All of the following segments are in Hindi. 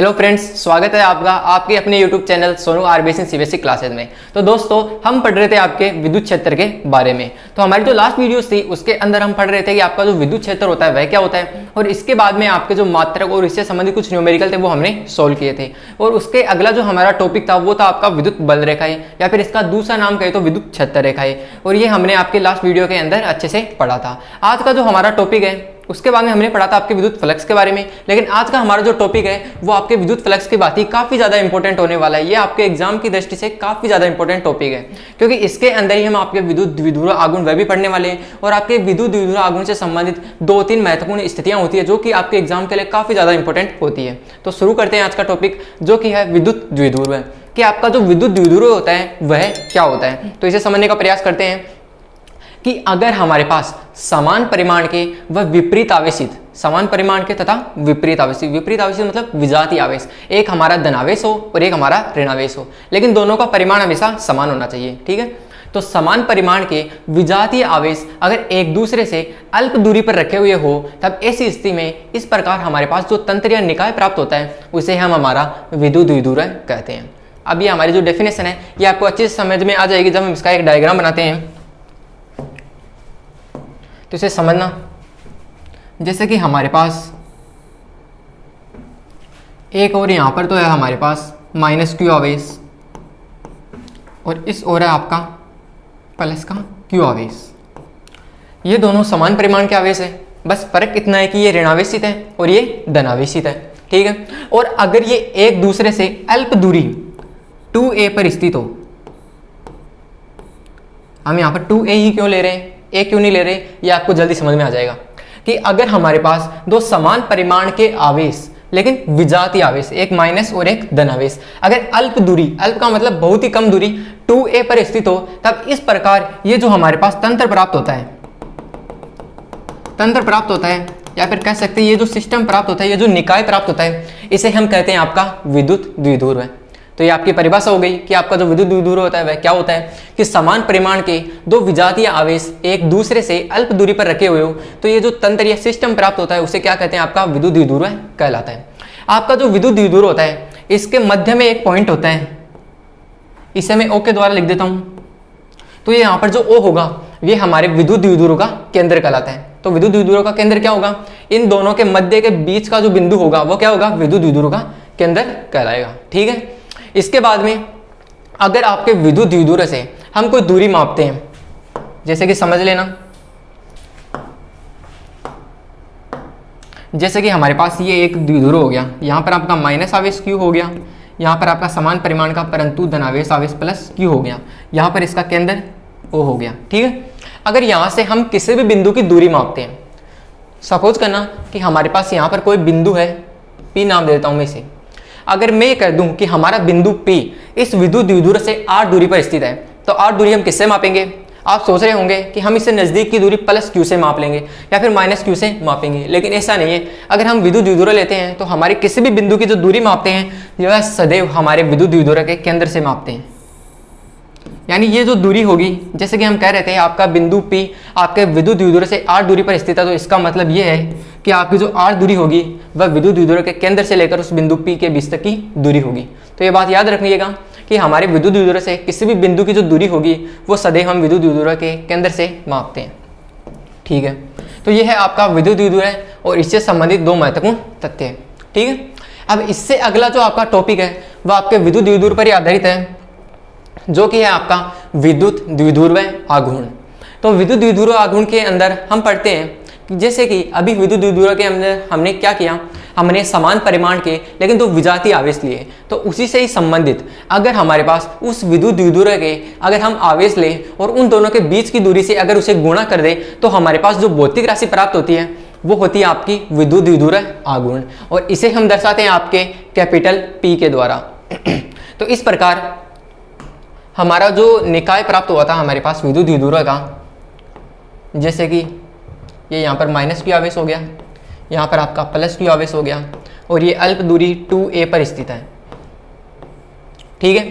हेलो फ्रेंड्स, स्वागत है आपका आपके अपने YouTube channel Sonu RBSC CBSE classes में। तो दोस्तों, हम पढ़ रहे थे आपके विद्युत क्षेत्र के बारे में। तो हमारी जो लास्ट वीडियोस थी उसके अंदर हम पढ़ रहे थे कि आपका जो विद्युत क्षेत्र होता है वह क्या होता है, और इसके बाद में आपके जो मात्रक और इससे संबंधित कुछ न्यूमेरिकल थे वो हमने सोल्व किए थे। और उसके अगला जो हमारा टॉपिक था वो था आपका विद्युत बल रेखाएं, या फिर इसका दूसरा नाम कहे तो विद्युत क्षेत्र रेखाएं। और ये हमने आपके लास्ट वीडियो के अंदर अच्छे से पढ़ा था। आज का जो हमारा टॉपिक है उसके बाद में हमने पढ़ा था आपके विद्युत फ्लक्स के बारे में, लेकिन आज का हमारा जो टॉपिक है वो आपके विद्युत फ्लक्स की बात ही काफी ज्यादा इंपॉर्टेंट होने वाला है। ये आपके एग्जाम की दृष्टि से काफी ज्यादा इंपॉर्टेंट टॉपिक है, क्योंकि इसके अंदर ही हम आपके विद्युत द्विध्रुव आघूर्ण वह भी पढ़ने वाले हैं। और आपके विद्युत द्विध्रुव आघूर्ण से संबंधित 2-3 महत्वपूर्ण स्थितियां होती है जो कि आपके एग्जाम के लिए काफी ज्यादा इंपॉर्टेंट होती है। तो शुरू करते हैं आज का टॉपिक, जो कि है विद्युत द्विध्रुव कि आपका जो विद्युत द्विध्रुव होता है वह क्या होता है। तो इसे समझने का प्रयास करते हैं कि अगर हमारे पास समान परिमाण के व विपरीत आवेशित, समान परिमाण के तथा विपरीत आवेशित मतलब विजातीय आवेश, एक हमारा धनावेश हो और एक हमारा ऋणावेश हो, लेकिन दोनों का परिमाण हमेशा समान होना चाहिए। ठीक है, तो समान परिमाण के विजातीय आवेश अगर एक दूसरे से अल्प दूरी पर रखे हुए हो, तब ऐसी स्थिति में इस प्रकार हमारे पास जो तंत्र या निकाय प्राप्त होता है उसे हम हमारा विद्युत द्विध्रुव कहते हैं। अब ये हमारी जो डेफिनेशन है ये आपको अच्छे से समझ में आ जाएगी जब हम इसका एक डायग्राम बनाते हैं। तो इसे समझना, जैसे कि हमारे पास एक और यहाँ पर तो है हमारे पास -q आवेश, और इस ओर है आपका प्लस का q आवेश। ये दोनों समान परिमाण के आवेश है, बस फर्क इतना है कि ये ऋणावेशित है और ये धनावेशित है। ठीक है, और अगर ये एक दूसरे से अल्प दूरी 2a पर स्थित हो, हम यहाँ पर 2a ही क्यों ले रहे हैं, a क्यों नहीं ले रहे, ये आपको जल्दी समझ में आ जाएगा कि अगर हमारे पास दो समान परिमाण के आवेश लेकिन विजातीय आवेश, एक माइनस और एक धनावेश, अगर अल्प दूरी, अल्प का मतलब बहुत ही कम दूरी 2a पर स्थित हो, तब इस प्रकार ये जो हमारे पास तंत्र प्राप्त होता है, या फिर कह सकते हैं ये जो सिस्टम प्राप्त होता है, ये जो निकाय प्राप्त होता है, इसे हम कहते हैं आपका विद्युत द्विध्रुव। तो ये आपकी परिभाषा हो गई कि आपका जो विद्युत द्विध्रुव होता है वह क्या होता है कि समान परिमाण के दो विजातीय आवेश एक दूसरे से अल्प दूरी पर रखे हुए हो, तो ये जो तंत्र या सिस्टम प्राप्त होता है उसे क्या कहते हैं, आपका विद्युत द्विध्रुव कहलाता है। आपका जो विद्युत द्विध्रुव होता है इसके मध्य में एक पॉइंट होता है, इसे मैं ओ के द्वारा लिख देता हूं। तो ये यहाँ पर जो ओ होगा ये हमारे विद्युत द्विध्रुव का केंद्र कहलाता है। तो विद्युत द्विध्रुव का केंद्र क्या होगा, इन दोनों के मध्य के बीच का जो बिंदु होगा वो क्या होगा, विद्युत द्विध्रुव का केंद्र कहलाएगा। ठीक है, इसके बाद में अगर आपके विद्युत द्विध्रुव से हम कोई दूरी मापते हैं, जैसे कि समझ लेना, जैसे कि हमारे पास ये एक द्विध्रुव हो गया, यहाँ पर आपका माइनस आवेश q हो गया, यहाँ पर आपका समान परिमाण का परंतु धनावेश आवेश प्लस q हो गया, यहाँ पर इसका केंद्र O हो गया। ठीक है, अगर यहाँ से हम किसी भी बिंदु की दूरी मापते हैं, सपोज करना कि हमारे पास यहाँ पर कोई बिंदु है, P नाम दे देता हूँ मैं इसे। अगर मैं कह दूं कि हमारा बिंदु P इस विद्युत द्विध्रुव से r दूरी पर स्थित है, तो r दूरी हम किससे मापेंगे। आप सोच रहे होंगे कि हम इससे नजदीक की दूरी प्लस q से माप लेंगे या फिर माइनस q से मापेंगे, लेकिन ऐसा नहीं है। अगर हम विद्युत द्विध्रुव लेते हैं तो हमारे किसी भी बिंदु की जो दूरी मापते हैं यह सदैव हमारे विद्युत द्विध्रुव के केंद्र से मापते हैं। यानी ये जो दूरी होगी, जैसे कि हम कह रहे थे आपका बिंदु P आपके विद्युत द्विध्रुव से r दूरी पर स्थित है, तो इसका मतलब ये है कि आपकी जो r दूरी होगी वह विद्युत द्विध्रुव के केंद्र से लेकर उस बिंदु P के बीच तक की दूरी होगी। तो ये बात याद रखिएगा कि हमारे विद्युत द्विध्रुव से किसी भी बिंदु की जो दूरी होगी वो सदैव हम विद्युत द्विध्रुव के केंद्र से मापते हैं। ठीक है, तो ये है आपका विद्युत द्विध्रुव और इससे संबंधित 2 महत्वपूर्ण तथ्य है। ठीक है, अब इससे अगला जो आपका टॉपिक है वह आपके विद्युत द्विध्रुव पर ही आधारित है, जो कि है आपका विद्युत द्विध्रुव आघूर्ण। तो विद्युत द्विध्रुव आघूर्ण के अंदर हम पढ़ते हैं कि जैसे कि अभी विद्युत द्विध्रुव के अंदर हमने क्या किया, हमने समान परिमाण के लेकिन दो विजातीय आवेश लिए, तो उसी से ही संबंधित अगर हमारे पास उस विद्युत द्विध्रुव के अगर हम आवेश लें और उन दोनों के बीच की दूरी से अगर उसे गुणा कर दें, तो हमारे पास जो भौतिक राशि प्राप्त होती है वो होती है आपकी विद्युत द्विध्रुव आघूर्ण, और इसे हम दर्शाते हैं आपके कैपिटल P के द्वारा। तो इस प्रकार हमारा जो निकाय प्राप्त हुआ था हमारे पास विद्युत द्विध्रुव का, जैसे कि ये यहाँ पर माइनस q आवेश हो गया, यहाँ पर आपका प्लस q आवेश हो गया, और ये अल्प दूरी 2a पर स्थित है। ठीक है,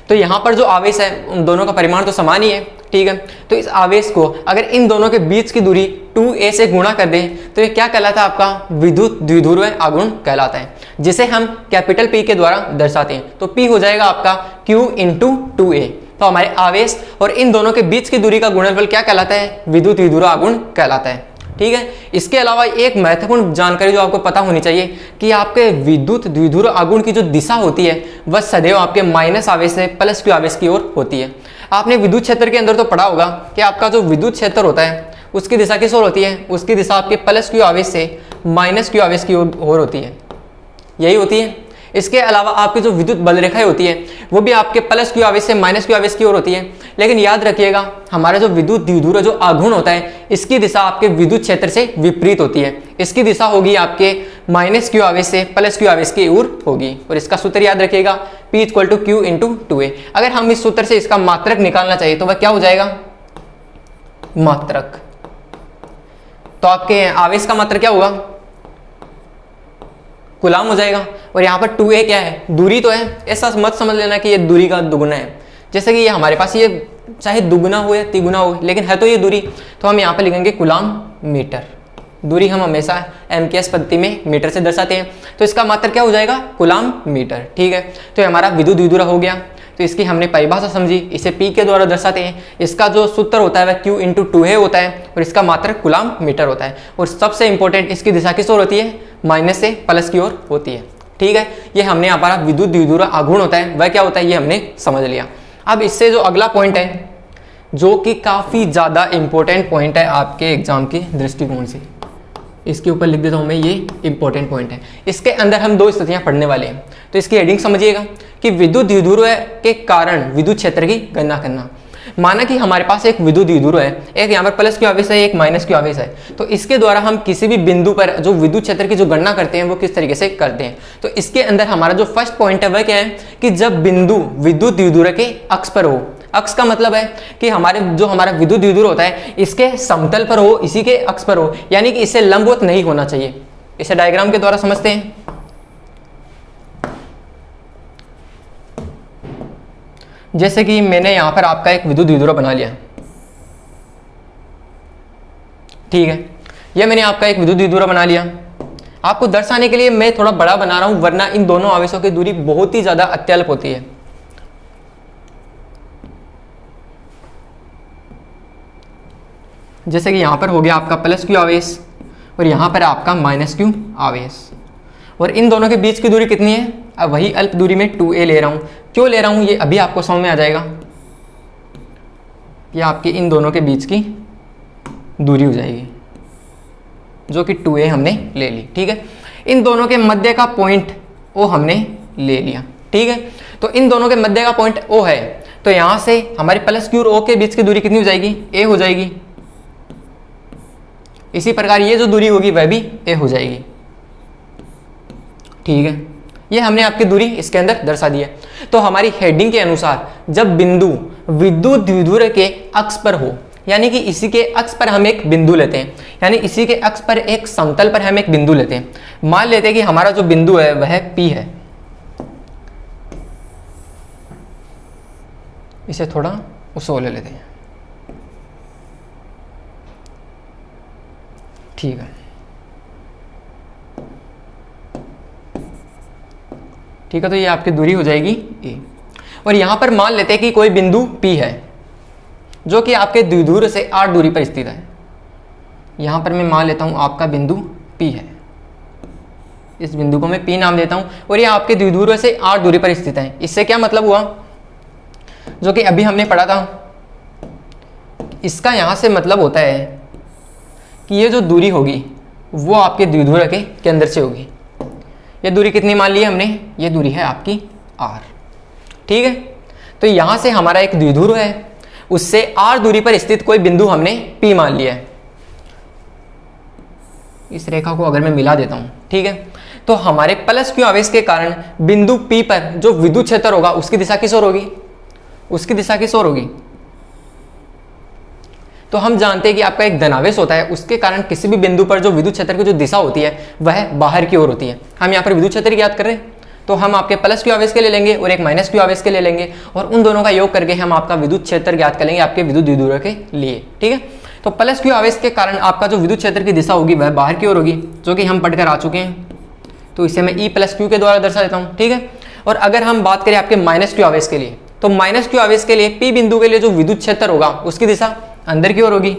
तो यहाँ पर जो आवेश है उन दोनों का परिमाण तो समान ही है। ठीक है, तो इस आवेश को अगर इन दोनों के बीच की दूरी 2a से गुणा कर दें तो ये क्या कहलाता है, आपका विद्युत द्विध्रुव आघूर्ण कहलाता है। जिसे हम कैपिटल P के द्वारा दर्शाते हैं। तो P हो जाएगा आपका Q इंटू 2A। तो हमारे आवेश और इन दोनों के बीच की दूरी का गुणनफल क्या कहलाता है? विद्युत द्विध्रुव आघूर्ण कहलाता है। ठीक है, इसके अलावा एक महत्वपूर्ण जानकारी जो आपको पता होनी चाहिए कि आपके विद्युत द्विध्रुव आघूर्ण की जो दिशा होती है वह सदैव आपके माइनस आवेश से प्लस Q आवेश की ओर होती है। आपने विद्युत क्षेत्र के अंदर तो पढ़ा होगा कि आपका जो विद्युत क्षेत्र होता है उसकी दिशा किस ओर होती है? उसकी दिशा आपके प्लस Q आवेश से माइनस Q आवेश की ओर होती है, यही होती है। इसके अलावा आपकी जो विद्युत बल रेखाएं होती है वो भी आपके प्लस Q आवेश से माइनस Q आवेश की ओर होती है। लेकिन याद रखिएगा हमारा जो विद्युत द्विध्रुव जो आघूर्ण होता है इसकी दिशा आपके विद्युत क्षेत्र से विपरीत होती है। इसकी दिशा होगी आपके माइनस Q आवेश से प्लस Q आवेश की ओर होगी। और इसका सूत्र याद रखिएगा P equal to Q into 2A। अगर हम इस सूत्र से इसका मात्रक निकालना चाहिए तो वह क्या हो जाएगा? मात्रक। तो आपके आवेश का मात्रक क्या होगा? कूलाम हो जाएगा। और यहाँ पर 2A क्या है? दूरी तो है, ऐसा मत समझ लेना कि ये दूरी का दुगुना है। जैसे कि ये हमारे पास ये चाहे दुगुना हो या तिगुना हो लेकिन है तो ये दूरी, तो हम यहाँ पर लिखेंगे कूलाम मीटर। दूरी हम हमेशा MKS पद्धति में मीटर से दर्शाते हैं, तो इसका मात्रक क्या हो जाएगा? Coulomb metre. ठीक है, तो ये हमारा विद्युत द्विध्रुव हो गया। तो इसकी हमने परिभाषा समझी, इसे P के द्वारा दर्शाते हैं। इसका जो सूत्र होता है वह Q इंटू 2A होता है और इसका मात्रक कूलाम मीटर होता है। और सबसे इंपॉर्टेंट इसकी दिशा किस ओर होती है? माइनस से प्लस की ओर होती है। ठीक है, ये हमने हमारा विद्युत द्विध्रुव आघूर्ण होता है वह क्या होता है ये हमने समझ लिया। अब इससे जो अगला पॉइंट है जो कि काफ़ी ज़्यादा इंपॉर्टेंट पॉइंट है आपके एग्जाम के दृष्टिकोण से, इसके ऊपर लिख देता हूँ मैं, ये इंपॉर्टेंट पॉइंट है। इसके अंदर हम दो स्थितियां पढ़ने वाले हैं, तो इसकी हेडिंग समझिएगा कि विद्युत द्विध्रुव के कारण विद्युत क्षेत्र की गणना करना। माना कि हमारे पास एक विद्युत द्विध्रुव है, एक यहाँ पर प्लस Q आवेश है, एक माइनस Q आवेश है। तो इसके द्वारा हम किसी भी बिंदु पर जो विद्युत क्षेत्र की जो गणना करते हैं वो किस तरीके से करते हैं। तो इसके अंदर हमारा जो फर्स्ट पॉइंट है वह क्या है कि जब बिंदु विद्युत द्विध्रुव के अक्ष पर हो, अक्ष का मतलब है कि हमारा विद्युत द्विध्रुव होता है इसके समतल पर हो, इसी के अक्ष पर हो, यानी कि इससे लंबवत नहीं होना चाहिए। इसे डायग्राम के द्वारा समझते हैं। जैसे कि मैंने यहां पर आपका एक विद्युत द्विध्रुव बना लिया, ठीक है, यह मैंने आपका एक विद्युत द्विध्रुव बना लिया। आपको दर्शाने के लिए मैं थोड़ा बड़ा बना रहा हूं, वरना इन दोनों आवेशों की दूरी बहुत ही ज्यादा अत्यल्प होती है। जैसे कि यहां पर हो गया आपका प्लस Q आवेश और यहां पर आपका माइनस Q आवेश, और इन दोनों के बीच की दूरी कितनी है? अब वही अल्प दूरी में 2A ले रहा हूं। क्यों ले रहा हूं ये अभी आपको समझ में आ जाएगा। ये आपकी इन दोनों के बीच की दूरी हो जाएगी जो कि 2A हमने ले ली। ठीक है, इन दोनों के मध्य का पॉइंट O हमने ले लिया। ठीक है, तो इन दोनों के मध्य का पॉइंट O है, तो यहां से हमारी प्लस Q और O के बीच की दूरी कितनी हो जाएगी? A हो जाएगी। इसी प्रकार ये जो दूरी होगी वह भी A हो जाएगी। ठीक है, ये हमने आपकी दूरी इसके अंदर दर्शा दी है। तो हमारी हेडिंग के अनुसार जब बिंदु विद्युत द्विध्रुव के अक्ष पर हो, यानी कि इसी के अक्ष पर हम एक बिंदु लेते हैं, यानी इसी के अक्ष पर एक समतल पर हम एक बिंदु लेते हैं। मान लेते हैं कि हमारा जो बिंदु है वह P है। इसे थोड़ा उसको ले लेते हैं। ठीक है, ठीक है, तो ये आपकी दूरी हो जाएगी A। और यहां पर मान लेते हैं कि कोई बिंदु P है जो कि आपके द्विध्रुव से 8 दूरी पर स्थित है। यहां पर मैं मान लेता हूं आपका बिंदु P है, इस बिंदु को मैं P नाम देता हूं, और ये आपके द्विध्रुव से 8 दूरी पर स्थित है। इससे क्या मतलब हुआ, जो कि अभी हमने पढ़ा था, इसका यहां से मतलब होता है कि ये जो दूरी होगी वो आपके द्विध्रुव के केंद्र से होगी। ये दूरी कितनी मान ली है हमने? ये दूरी है आपकी R। ठीक है, तो यहां से हमारा एक द्विध्रुव है, उससे R दूरी पर स्थित कोई बिंदु हमने P मान लिया है। इस रेखा को अगर मैं मिला देता हूं, ठीक है, तो हमारे प्लस Q आवेश के कारण बिंदु P पर जो विद्युत क्षेत्र होगा उसकी दिशा किस ओर होगी? उसकी दिशा किस ओर होगी? तो हम जानते हैं कि आपका एक धनावेश होता है, उसके कारण किसी भी बिंदु पर जो विद्युत क्षेत्र की जो दिशा होती है वह बाहर की ओर होती है। हम यहाँ पर विद्युत क्षेत्र की याद कर रहे हैं, तो हम आपके प्लस Q आवेश के ले लेंगे और एक माइनस Q आवेश के ले लेंगे, और उन दोनों का योग करके हम आपका विद्युत क्षेत्र ज्ञात कर लेंगे आपके विद्युत द्विध्रुव के लिए। ठीक है, तो प्लस Q आवेश के कारण आपका जो विद्युत क्षेत्र की दिशा होगी वह बाहर की ओर होगी, जो कि हम पढ़कर आ चुके हैं। तो इसे मैं ई प्लस क्यू के द्वारा दर्शा देता हूँ, ठीक है। और अगर हम बात करें आपके माइनस क्यू आवेश के लिए, तो माइनस क्यू आवेश के लिए पी बिंदु के लिए जो विद्युत क्षेत्र होगा उसकी दिशा अंदर की ओर होगी,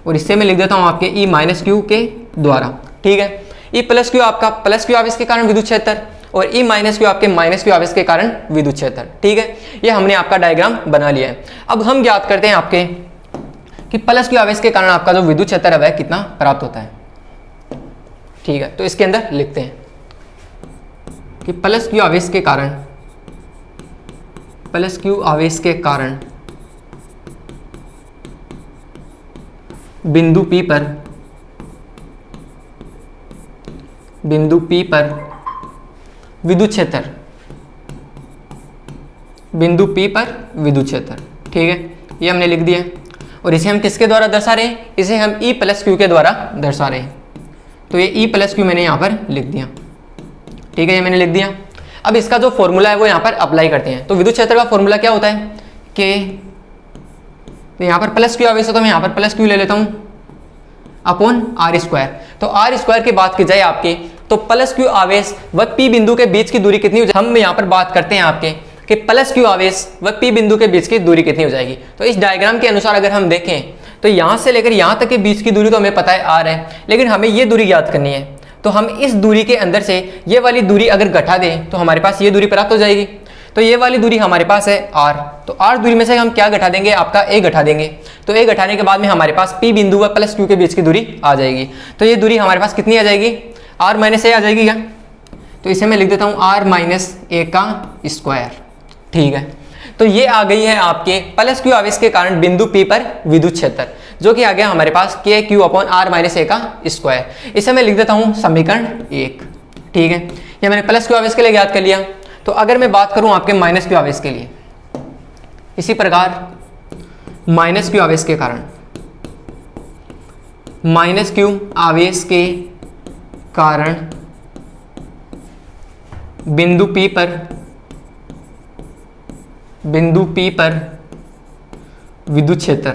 और इससे मैं लिख देता हूँ आपके ई माइनस क्यू के द्वारा, ठीक है। ई प्लस क्यू आपका प्लस क्यू आवेश के कारण विद्युत क्षेत्र, और ई माइनस क्यू आपके माइनस क्यू आवेश के कारण विद्युत क्षेत्र, ठीक है। ये हमने आपका डायग्राम बना लिया है। अब हम ज्ञात करते हैं आपके कि प्लस क्यू आवेश के कारण आपका जो विद्युत क्षेत्र है वह कितना प्राप्त होता है, ठीक है। तो इसके अंदर लिखते हैं कि प्लस क्यू आवेश के कारण, प्लस क्यू आवेश के कारण बिंदु P पर विद्युत क्षेत्र, बिंदु P पर विद्युत क्षेत्र, ठीक है। ये हमने लिख दिया। और इसे हम किसके द्वारा दर्शा रहे हैं? इसे हम E प्लस क्यू के द्वारा दर्शा रहे हैं। तो ये E प्लस क्यू मैंने यहाँ पर लिख दिया, ठीक है। ये मैंने लिख दिया। अब इसका जो फॉर्मूला है वो यहाँ पर अप्लाई करते हैं। तो विद्युत क्षेत्र का फॉर्मूला क्या होता है कि, तो यहाँ पर प्लस क्यू आवेश है तो मैं यहाँ पर प्लस क्यू ले लेता हूँ अपॉन आर स्क्वायर। तो आर स्क्वायर की बात की जाए आपके, तो प्लस क्यू आवेश व पी बिंदु के बीच की दूरी कितनी हो जाएगी, हम यहाँ पर बात करते हैं आपके कि प्लस क्यू आवेश व पी बिंदु के बीच की दूरी कितनी हो जाएगी। तो इस डायग्राम के अनुसार अगर हम देखें तो यहाँ से लेकर यहाँ तक के बीच की दूरी तो हमें पता है आर है, लेकिन हमें ये दूरी ज्ञात करनी है। तो हम इस दूरी के अंदर से ये वाली दूरी अगर घटा दें तो हमारे पास ये दूरी प्राप्त हो जाएगी। तो ये वाली दूरी हमारे पास है आर, तो आर दूरी में से हम क्या घटा देंगे, आपका ए घटा देंगे। तो ए घटाने के बाद में हमारे पास पी बिंदु व प्लस क्यू के बीच की दूरी आ जाएगी। तो ये दूरी हमारे पास कितनी आ जाएगी, आर माइनस ए आ जाएगी क्या। तो इसे मैं लिख देता हूँ आर माइनस ए का स्क्वायर, ठीक है। तो ये आ गई है आपके प्लस क्यू आवेश के कारण बिंदु P पर विद्युत क्षेत्र, जो कि आ गया हमारे पास के Q upon are minus A का स्क्वायर। इसे मैं लिख देता हूँ समीकरण 1, ठीक है। ये मैंने प्लस क्यू आवेश के लिए ज्ञात कर लिया। तो अगर मैं बात करूँ आपके माइनस क्यू आवेश के लिए, इसी प्रकार माइनस क्यू आवेश के कारण, माइनस क्यू आवेश के कारण बिंदु P पर विद्युत क्षेत्र,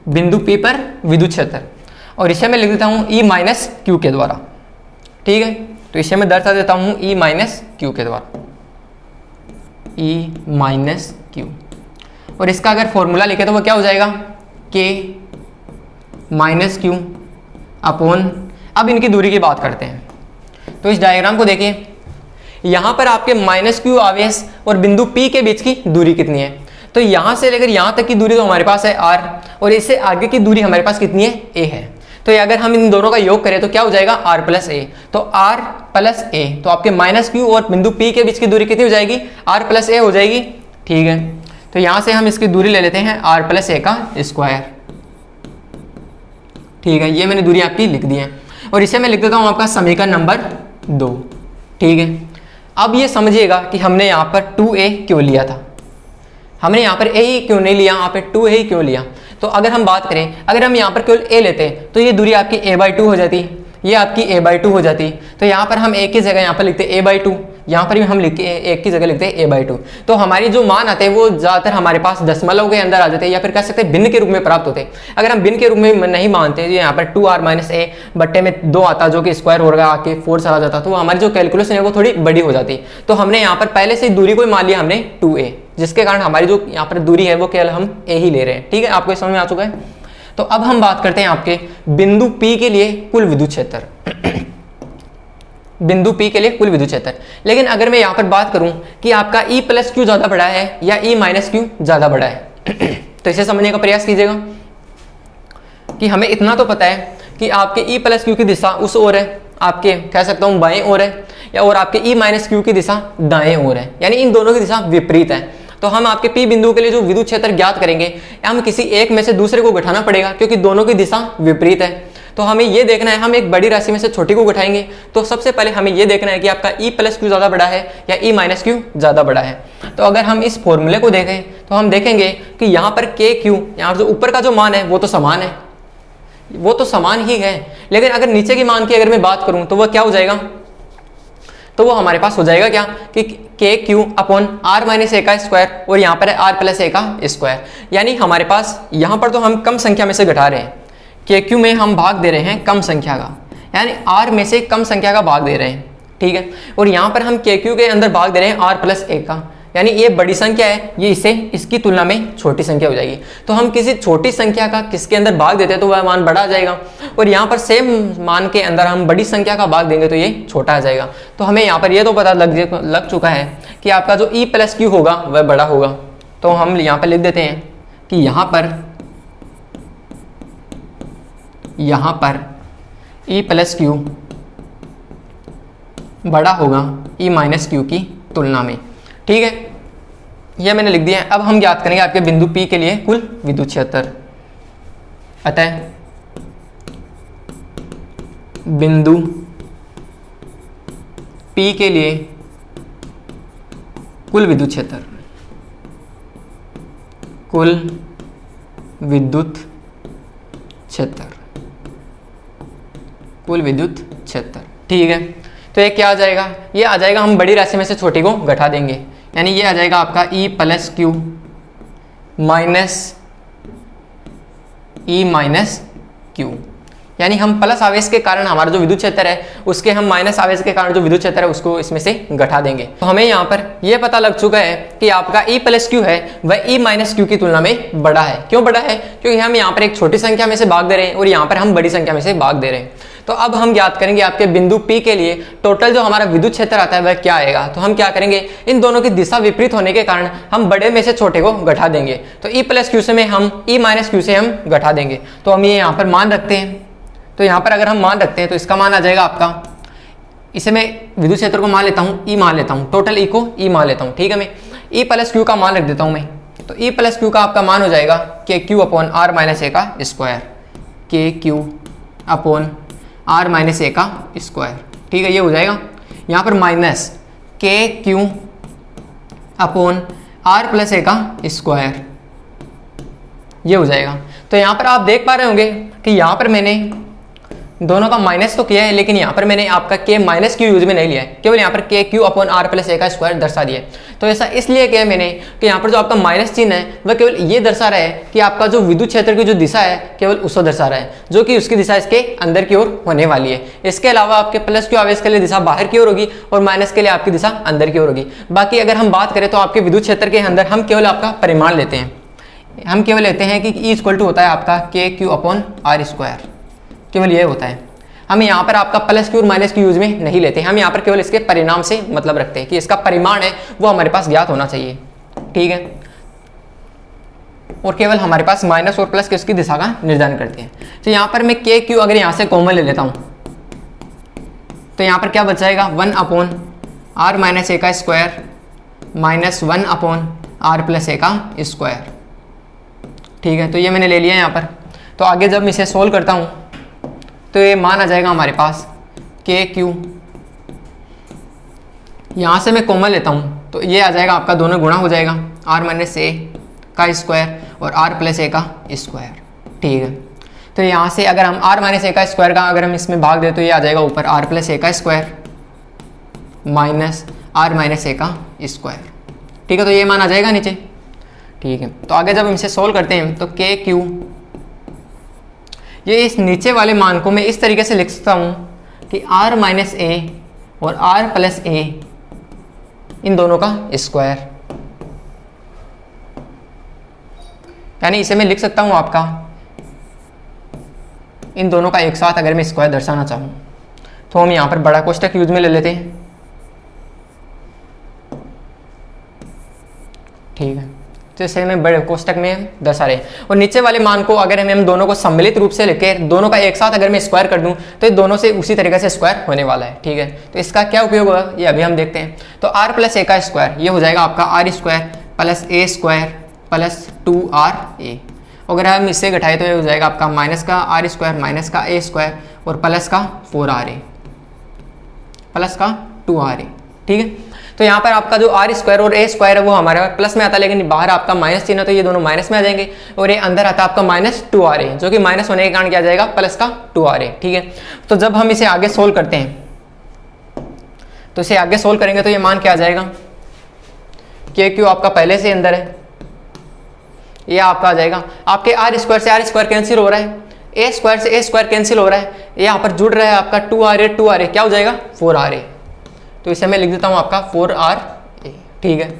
बिंदु P पर विद्युत क्षेत्र, और इसे मैं लिख देता हूं E माइनस क्यू के द्वारा, ठीक है। तो इसे मैं दर्शा देता हूं E माइनस क्यू के द्वारा, E माइनस क्यू। और इसका अगर फॉर्मूला लिखे तो वो क्या हो जाएगा, K माइनस क्यू अपॉन, अब इनकी दूरी की बात करते हैं। तो इस डायग्राम को देखिए, यहाँ पर आपके माइनस क्यू आवेश और बिंदु P के बीच की दूरी कितनी है। तो यहाँ से लेकर यहाँ तक की दूरी तो हमारे पास है R, और इससे आगे की दूरी हमारे पास कितनी है, A है। तो ये अगर हम इन दोनों का योग करें तो क्या हो जाएगा, R प्लस A। तो R प्लस A, तो आपके माइनस क्यू और बिंदु P के बीच की दूरी कितनी हो जाएगी, R प्लस A हो जाएगी, ठीक है। तो यहाँ से हम इसकी दूरी ले लेते हैं R प्लस A का स्क्वायर, ठीक है। ये मैंने दूरी आपकी लिख दी है। और इसे मैं लिख देता हूँ आपका समीकरण नंबर 2, ठीक है। अब ये समझिएगा कि हमने यहाँ पर 2a क्यों लिया था, हमने यहाँ पर a ही क्यों नहीं लिया, यहाँ पे 2a ही क्यों लिया। तो अगर हम बात करें, अगर हम यहाँ पर केवल a लेते तो ये दूरी आपकी a/2 हो जाती, ये आपकी a/2 हो जाती। तो यहाँ पर हम a की जगह यहाँ पर लिखते a/2, यहाँ पर भी हम लिखते एक की जगह लिखते हैं a/2। तो हमारी जो मान आते हैं वो ज़्यादातर हमारे पास दशमलव के अंदर आ जाते हैं, या फिर कह सकते हैं भिन्न के रूप में प्राप्त होते हैं। अगर हम भिन्न के रूप में नहीं मानते, यहाँ पर 2r माइनस ए बट्टे में 2 आता, जो कि स्क्वायर हो रहा आके 4 चला जाता, तो हमारी जो कैलकुलेशन है वो थोड़ी बड़ी हो जाती। तो हमने यहाँ पर पहले से दूरी को मान लिया हमने 2a, जिसके कारण हमारी जो यहाँ पर दूरी है वो केवल हम a ही ले रहे हैं, ठीक है। आपको समझ में आ चुका है। तो अब हम बात करते हैं आपके बिंदु P के लिए कुल विद्युत क्षेत्र, बिंदु P के लिए कुल विद्युत क्षेत्र। लेकिन अगर मैं यहाँ पर बात करूं कि आपका E प्लस क्यू ज़्यादा बड़ा है या E माइनस क्यू ज़्यादा बड़ा है, तो इसे समझने का प्रयास कीजिएगा कि हमें इतना तो पता है कि आपके E प्लस क्यू की दिशा उस ओर है, आपके कह सकता हूँ बाएं ओर है, या और आपके E माइनस क्यू की दिशा दाएं ओर है, यानी इन दोनों की दिशा विपरीत है। तो हम आपके P बिंदु के लिए जो विद्युत क्षेत्र ज्ञात करेंगे, हम किसी एक में से दूसरे को घटाना पड़ेगा, क्योंकि दोनों की दिशा विपरीत है। तो हमें ये देखना है, हम एक बड़ी राशि में से छोटी को घटाएंगे। तो सबसे पहले हमें ये देखना है कि आपका E प्लस क्यू ज़्यादा बड़ा है या E माइनस क्यू ज़्यादा बड़ा है। तो अगर हम इस फॉर्मूले को देखें तो हम देखेंगे कि यहाँ पर के क्यू, यहाँ जो ऊपर का जो मान है वो तो समान है, वो तो समान ही है। लेकिन अगर नीचे की मान की अगर मैं बात करूँ तो वह क्या हो जाएगा, तो वो हमारे पास हो जाएगा क्या कि के Q upon are minus A का स्क्वायर, और यहाँ पर है आर प्लस ए का स्क्वायर। यानी हमारे पास यहाँ पर तो हम कम संख्या में से घटा रहे हैं, के क्यू में हम भाग दे रहे हैं कम संख्या का, यानी आर में से कम संख्या का भाग दे रहे हैं, ठीक है। और यहाँ पर हम के क्यू के अंदर भाग दे रहे हैं आर प्लस ए का, यानी ये बड़ी संख्या है, ये इसे इसकी तुलना में छोटी संख्या हो जाएगी। तो हम किसी छोटी संख्या का किसके अंदर भाग देते हैं तो वह मान बड़ा आ जाएगा, और यहाँ पर सेम मान के अंदर हम बड़ी संख्या का भाग देंगे तो ये छोटा आ जाएगा। तो हमें यहाँ पर ये तो पता लग चुका है कि आपका जो ई प्लस क्यू होगा वह बड़ा होगा। तो हम यहाँ पर लिख देते हैं कि यहाँ पर ई प्लस क्यू बड़ा होगा ई माइनस क्यू की तुलना में, ठीक है। यह मैंने लिख दिया है। अब हम ज्ञात करेंगे आपके बिंदु P के लिए कुल विद्युत क्षेत्र। अतः बिंदु P के लिए कुल विद्युत क्षेत्र, कुल विद्युत क्षेत्र, कुल विद्युत क्षेत्र, ठीक है। तो ये क्या आ जाएगा, ये आ जाएगा, हम बड़ी राशि में से छोटी को घटा देंगे, यानी ये आ जाएगा आपका E plus Q minus E minus Q, यानी हम प्लस आवेश के कारण हमारा जो विद्युत क्षेत्र है उसके हम माइनस आवेश के कारण जो विद्युत क्षेत्र है उसको इसमें से घटा देंगे। तो हमें यहाँ पर यह पता लग चुका है कि आपका ई प्लस क्यू है वह ई माइनस क्यू की तुलना में बड़ा है। क्यों बड़ा है, क्योंकि हम यहाँ पर एक छोटी संख्या में से भाग दे रहे हैं और यहाँ पर हम बड़ी संख्या में से भाग दे रहे हैं। तो अब हम ज्ञात करेंगे आपके बिंदु P के लिए टोटल जो हमारा विद्युत क्षेत्र आता है वह क्या आएगा। तो हम क्या करेंगे, इन दोनों की दिशा विपरीत होने के कारण हम बड़े में से छोटे को घटा देंगे। तो ई प्लस क्यू से में हम ई माइनस क्यू से हम घटा देंगे। तो हम ये यहाँ पर मान रखते हैं। तो यहाँ पर अगर हम मान रखते हैं तो इसका मान आ जाएगा आपका, इसे मैं विद्युत क्षेत्र को मान लेता हूँ ई मान लेता हूँ, टोटल ई को ई मान लेता हूँ, ठीक है। मैं ई प्लस क्यू का मान रख देता हूँ मैं। तो ई प्लस क्यू का आपका मान हो जाएगा के Q upon are minus A का स्क्वायर, के Q upon are minus A का स्क्वायर, ठीक है। ये हो जाएगा यहाँ पर माइनस के Q upon R plus A का स्क्वायर, ये हो जाएगा। तो यहाँ पर आप देख पा रहे होंगे कि यहाँ पर मैंने दोनों का माइनस तो किया है, लेकिन यहाँ पर मैंने आपका के माइनस क्यू यूज में नहीं लिया है, केवल यहाँ पर के Q upon R plus A का स्क्वायर दर्शा दिया है। तो ऐसा इसलिए किया मैंने कि यहाँ पर जो आपका माइनस चिन्ह है वह केवल ये दर्शा रहा है कि आपका जो विद्युत क्षेत्र की जो दिशा है केवल उसको दर्शा रहा है, जो कि उसकी दिशा इसके अंदर की ओर होने वाली है। इसके अलावा आपके प्लस क्यू आवेश के लिए दिशा बाहर की ओर होगी और माइनस के लिए आपकी दिशा अंदर की ओर होगी। बाकी अगर हम बात करें तो आपके विद्युत क्षेत्र के अंदर हम केवल आपका परिमाण लेते हैं, हम केवल लेते हैं कि ई इक्वल टू होता है आपका के क्यू अपॉन आर स्क्वायर, केवल ये होता है। हम यहाँ पर आपका प्लस क्यू और माइनस क्यू यूज में नहीं लेते, हम यहाँ पर केवल इसके परिणाम से मतलब रखते हैं कि इसका परिमाण है वो हमारे पास ज्ञात होना चाहिए, ठीक है। और केवल हमारे पास माइनस और प्लस के उसकी दिशा का निर्धारण करते हैं। तो यहाँ पर मैं के क्यू अगर यहाँ से कॉमन ले लेता हूँ तो यहाँ पर क्या बच जाएगा, 1 अपॉन आर माइनस ए का square minus 1 upon R plus A का स्क्वायर, ठीक है। तो ये मैंने ले लिया यहाँ पर। तो आगे जब मैं इसे सोल्व करता हूँ तो ये मान आ जाएगा हमारे पास के क्यू, यहाँ से मैं कॉमन लेता हूँ तो ये आ जाएगा आपका, दोनों गुणा हो जाएगा, आर माइनस ए का स्क्वायर और आर प्लस ए का स्क्वायर, ठीक है। तो यहाँ से अगर हम आर माइनस ए का स्क्वायर का अगर हम इसमें भाग दें तो ये आ जाएगा ऊपर आर प्लस ए का square minus are minus A का स्क्वायर, ठीक है। तो ये मान आ जाएगा नीचे, ठीक है। तो आगे जब हम इसे सोल्व करते हैं तो के क्यू, ये इस नीचे वाले मान को मैं इस तरीके से लिख सकता हूँ कि आर माइनस ए और आर प्लस ए इन दोनों का स्क्वायर, यानी इसे मैं लिख सकता हूँ आपका इन दोनों का एक साथ अगर मैं स्क्वायर दर्शाना चाहूँ तो हम यहाँ पर बड़ा कोष्ठक यूज में ले लेते हैं, ठीक है। जैसे मैं बड़े कोष्ठक में दर्शा रहे और नीचे वाले मान को अगर हम दोनों को सम्मिलित रूप से लेकर दोनों का एक साथ अगर मैं स्क्वायर कर दूं तो ये दोनों से उसी तरीके से स्क्वायर होने वाला है, ठीक है। तो इसका क्या उपयोग होगा ये अभी हम देखते हैं। तो आर प्लस ए का स्क्वायर ये हो जाएगा आपका R square plus A square plus 2r A. अगर हम इससे घटाए तो ये हो जाएगा आपका माइनस का आर स्क्वायर माइनस का ए स्क्वायर और प्लस का 4r ए प्लस का 2r ए, ठीक है। तो यहाँ पर आपका जो आर स्क्वायर और ए स्क्वायर है वो हमारे प्लस में आता है, लेकिन बाहर आपका माइनस चिन्ह है तो ये दोनों माइनस में आ जाएंगे और ये अंदर आता है आपका माइनस 2r ए, जो कि माइनस होने के कारण क्या आ जाएगा प्लस का 2r ए, ठीक है। तो जब हम इसे आगे सोल्व करते हैं तो इसे आगे सोल्व करेंगे तो ये मान क्या आ जाएगा, के क्यू आपका पहले से अंदर है, ये आपका आ जाएगा आपके आर स्क्वायर से आर स्क्वायर कैंसिल हो रहा है, ए स्क्वायर से ए स्क्वायर कैंसिल हो रहा है, यहाँ पर जुड़ रहा है आपका 2RA, क्या हो जाएगा 4RA। तो इसे मैं लिख देता हूँ आपका 4RA, ठीक है।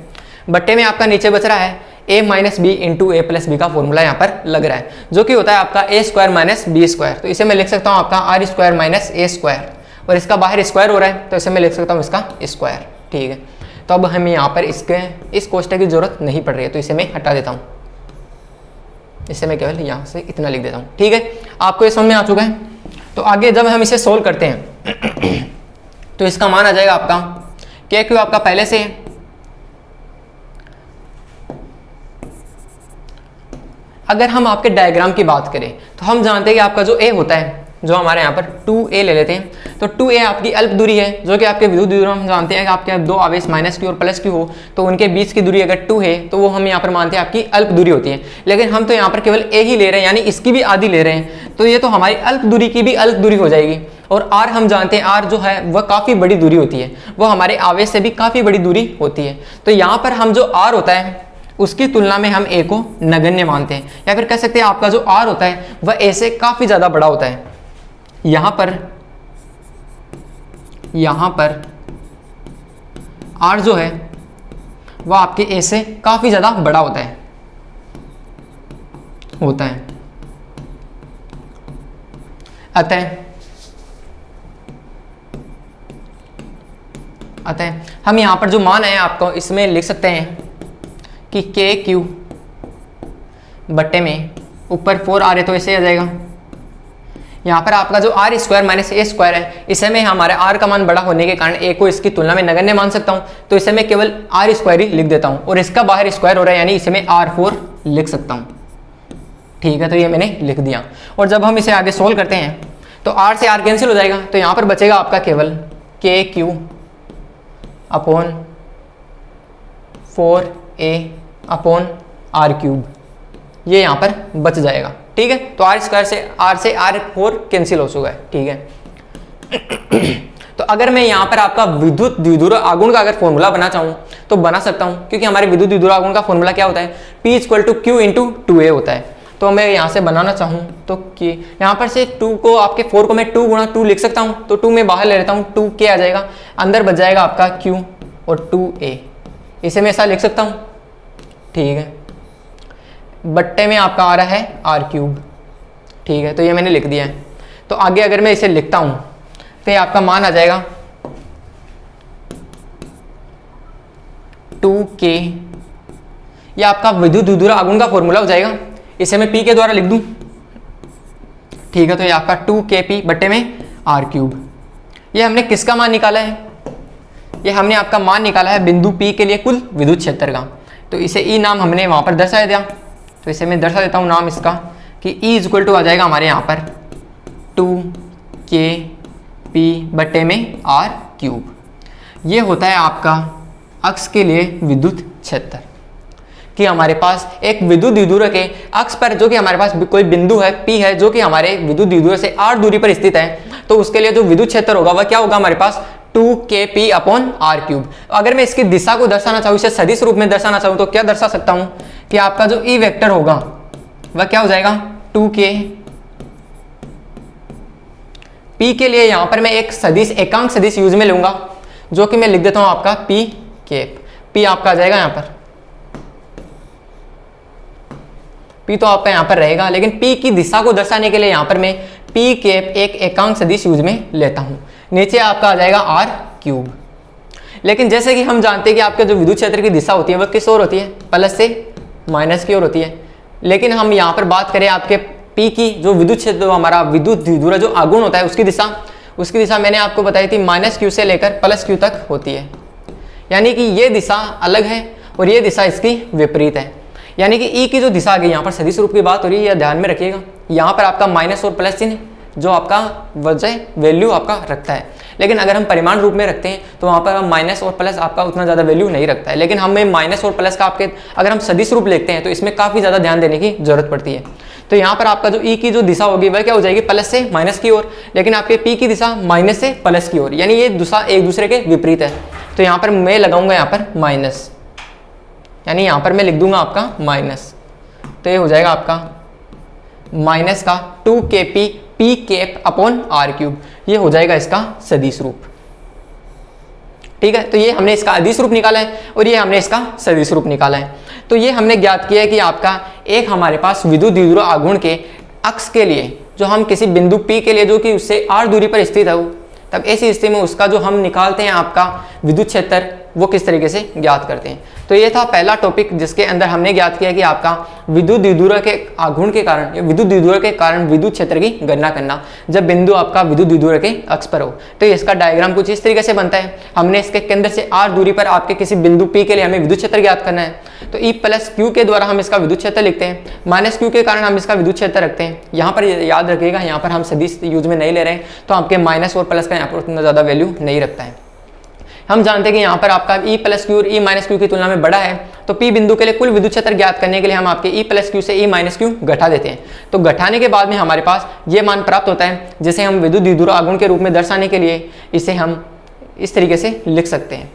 बट्टे में आपका नीचे बच रहा है a minus B into A plus B का फॉर्मूला यहाँ पर लग रहा है, जो कि होता है आपका A square minus B square. तो इसे मैं लिख सकता हूँ आपका R square minus A square, और इसका बाहर स्क्वायर हो रहा है तो इसे मैं लिख सकता हूँ इसका स्क्वायर, ठीक है। तो अब हमें यहाँ पर इस कोष्टक की जरूरत नहीं पड़ रही है, तो इसे मैं हटा देता हूँ। इसे मैं केवल यहाँ से इतना लिख देता हूँ, ठीक है। आपको ये समझ में आ चुका है। तो आगे जब हम इसे सोल्व करते हैं तो इसका मान आ जाएगा आपका के क्यू आपका पहले से है, अगर हम आपके डायग्राम की बात करें तो हम जानते हैं कि आपका जो ए होता है, जो हमारे यहाँ पर 2a ले लेते हैं, तो 2a आपकी अल्प दूरी है, जो कि आपके विद्युत दूरी हम जानते हैं कि आपके दो आवेश माइनस क्यू और प्लस क्यू हो तो उनके बीच की दूरी अगर 2 है तो वो हम यहाँ पर मानते हैं आपकी अल्प दूरी होती है। लेकिन हम तो यहाँ पर केवल a ही ले रहे हैं, यानी इसकी भी आधी ले रहे हैं, तो ये तो हमारी अल्प दूरी की भी अल्प दूरी हो जाएगी। और r हम जानते हैं r जो है वह काफ़ी बड़ी दूरी होती है, वो हमारे आवेश से भी काफ़ी बड़ी दूरी होती है। तो यहाँ पर हम जो r होता है उसकी तुलना में हम a को नगण्य मानते हैं, या फिर कह सकते हैं आपका जो r होता है वह a से काफ़ी ज़्यादा बड़ा होता है। यहाँ पर r जो है वह आपके a से काफ़ी ज़्यादा बड़ा होता है अतः हम यहाँ पर जो मान है आपको इसमें लिख सकते हैं कि के क्यू बट्टे में ऊपर 4RA, तो ऐसे आ जाएगा। यहाँ पर आपका जो R square minus A square है, इसे मैं हमारे आर का मान बड़ा होने के कारण ए को इसकी तुलना में नगण्य मान सकता हूँ, तो इसे मैं केवल आर स्क्वायर ही लिख देता हूँ, और इसका बाहर स्क्वायर हो रहा है यानी इसे मैं R4 लिख सकता हूँ, ठीक है। तो ये मैंने लिख दिया। और जब हम इसे आगे सोल्व करते हैं तो R से R कैंसिल हो जाएगा, तो यहाँ पर बचेगा आपका केवल के Q upon 4A upon R cube, ये यहाँ पर बच जाएगा, ठीक है। तो आर स्क्वायर से R4 कैंसिल हो चुका है, ठीक है। तो अगर मैं यहाँ पर आपका विद्युत द्विध्रुव आघूर्ण का अगर फॉर्मूला बना चाहूँ तो बना सकता हूँ, क्योंकि हमारे विद्युत द्विध्रुव आघूर्ण का फॉर्मूला क्या होता है, P equal to Q into 2A होता है। तो मैं यहाँ से बनाना चाहूँ तो कि यहाँ पर से 2 को आपके 4 को मैं 2 गुणा 2 लिख सकता हूँ, तो 2 मैं बाहर ले लेता हूँ, 2K आ जाएगा, अंदर बच जाएगा आपका Q और 2A, इसे मैं ऐसा लिख सकता हूँ, ठीक है। बट्टे में आपका आ रहा है R क्यूब, ठीक है। तो ये मैंने लिख दिया है। तो आगे अगर मैं इसे लिखता हूँ तो ये आपका मान आ जाएगा 2K, ये आपका विद्युत द्विध्रुव आघूर्ण का फॉर्मूला हो जाएगा, इसे मैं P के द्वारा लिख दूँ, ठीक है। तो ये आपका 2KP बट्टे में R क्यूब। ये हमने किसका मान निकाला है, ये हमने आपका मान निकाला है बिंदु P के लिए कुल विद्युत क्षेत्र का। तो इसे E नाम हमने वहाँ पर दर्शाया दिया, तो इसे मैं दर्शा देता हूँ नाम इसका कि E इक्वल टू आ जाएगा हमारे यहाँ पर 2KP बट्टे में R क्यूब। ये होता है आपका अक्ष के लिए विद्युत क्षेत्र, कि हमारे पास एक विद्युत द्विध्रुव के अक्ष पर जो कि हमारे पास कोई बिंदु है P है, जो कि हमारे विद्युत द्विध्रुव से R दूरी पर स्थित है, तो उसके लिए जो विद्युत क्षेत्र होगा वह क्या होगा हमारे पास 2KP अपॉन R क्यूब। अगर मैं इसकी दिशा को दर्शाना चाहूँ, इसे सदिश रूप में दर्शाना चाहूँ, तो क्या दर्शा सकता हूँ कि आपका जो E वेक्टर होगा वह क्या हो जाएगा 2K P के लिए यहाँ पर मैं एक सदिश एकांक सदिश यूज में लूंगा, जो कि मैं लिख देता हूँ आपका P कैप। P आपका आ जाएगा यहाँ पर, P तो आपका यहाँ पर रहेगा, लेकिन P की दिशा को दर्शाने के लिए यहाँ पर मैं P कैप एक एकांक सदिश यूज में लेता हूँ। नीचे आपका आ जाएगा R क्यूब। लेकिन जैसे कि हम जानते हैं कि आपके जो विद्युत क्षेत्र की दिशा होती है वह किस ओर होती है, प्लस से माइनस की ओर होती है। लेकिन हम यहाँ पर बात करें आपके P की, जो विद्युत क्षेत्र हमारा विद्युत द्विध्रुव जो आघूर्ण होता है उसकी दिशा मैंने आपको बताई थी -Q से लेकर +Q तक होती है, यानी कि ये दिशा अलग है और ये दिशा इसकी विपरीत है। यानी कि E की जो दिशा आ गई, यहाँ पर सदिश रूप की बात हो रही है, यह ध्यान में रखिएगा। यहाँ पर आपका माइनस और प्लस चिन्ह जो आपका वजह वैल्यू आपका रखता है, लेकिन अगर हम परिमाण रूप में रखते हैं तो वहाँ पर माइनस और प्लस आपका उतना ज़्यादा वैल्यू नहीं रखता है। लेकिन हमें माइनस और प्लस का आपके अगर हम सदिश रूप लेते हैं तो इसमें काफ़ी ज़्यादा ध्यान देने की जरूरत पड़ती है। तो यहाँ पर आपका जो E की जो दिशा होगी वह क्या हो जाएगी, प्लस से माइनस की ओर, लेकिन आपके P की दिशा माइनस से प्लस की ओर, यानी ये दिशा एक दूसरे के विपरीत है। तो यहाँ पर मैं लगाऊंगा यहाँ पर माइनस, यानी यहाँ पर मैं लिख दूंगा आपका माइनस, तो ये हो जाएगा आपका माइनस का 2kp p cap upon r cube, ये हो जाएगा इसका सदिश रूप। ठीक है, तो ये हमने इसका अदिश रूप निकाला है और ये हमने इसका सदिश रूप निकाला है। तो ये हमने ज्ञात किया है कि आपका एक हमारे पास विद्युत द्विध्रुव आघूर्ण के अक्ष के लिए जो हम किसी बिंदु P के लिए जो कि उससे r दूरी पर स्थित है, तब ऐसी स्थिति में उसका जो हम निकालते हैं आपका विद्युत क्षेत्र, वो किस तरीके से ज्ञात करते हैं। तो ये था पहला टॉपिक जिसके अंदर हमने ज्ञात किया कि आपका विद्युत द्विध्रुव के आघूर्ण के कारण या विद्युत द्विध्रुव के कारण विद्युत क्षेत्र की गणना करना जब बिंदु आपका विद्युत द्विध्रुव के अक्ष पर हो। तो इसका डायग्राम कुछ इस तरीके से बनता है। हमने इसके केंद्र से r दूरी पर आपके किसी बिंदु P के लिए हमें विद्युत क्षेत्र ज्ञात करना है, तो E प्लस Q के द्वारा हम इसका विद्युत क्षेत्र लिखते हैं, माइनस Q के कारण हम इसका विद्युत क्षेत्र रखते हैं। यहाँ पर याद रखिएगा, यहाँ पर हम सदिश यूज में नहीं ले रहे हैं, तो आपके माइनस और प्लस का यहाँ पर उतना ज़्यादा वैल्यू नहीं रखता है। हम जानते हैं कि यहाँ पर आपका E प्लस क्यू और E माइनस क्यू की तुलना में बड़ा है, तो P बिंदु के लिए कुल विद्युत क्षेत्र ज्ञात करने के लिए हम आपके E प्लस क्यू से E माइनस क्यू घटा देते हैं। तो घटाने के बाद में हमारे पास ये मान प्राप्त होता है, जिसे हम विद्युत द्विध्रुव आघूर्ण के रूप में दर्शाने के लिए इसे हम इस तरीके से लिख सकते हैं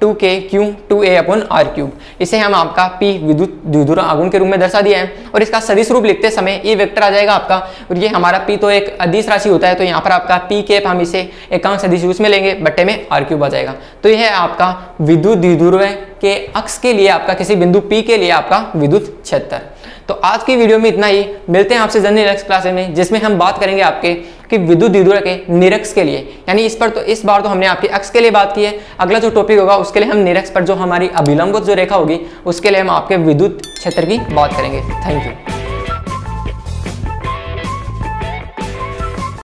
2kq 2a upon r cube. इसे हम आपका P विद्युत द्विध्रुव आघूर्ण के रूप में दर्शा दिया है और इसका सदिश रूप लिखते समय E वेक्टर आ जाएगा आपका, और ये हमारा P तो एक अदिश राशि होता है, तो यहाँ पर आपका P कैप हम इसे एकांक सदिश उसमें लेंगे, बट्टे में r क्यूब आ जाएगा। तो यह है आपका विद्युत द्विध्रुव के अक्ष के लिए आपका किसी बिंदु P के लिए आपका विद्युत क्षेत्र। तो आज की वीडियो में इतना ही। मिलते हैं आपसे जल्दी नेक्स्ट क्लास में, जिसमें हम बात करेंगे आपके कि विद्युत द्विध्रुव के निरक्ष के लिए, यानी इस बार तो हमने आपके अक्ष के लिए बात की है। अगला जो टॉपिक होगा उसके लिए हम निरक्ष पर जो हमारी अभिलंब जो रेखा होगी उसके लिए हम आपके विद्युत क्षेत्र की बात करेंगे। Thank you.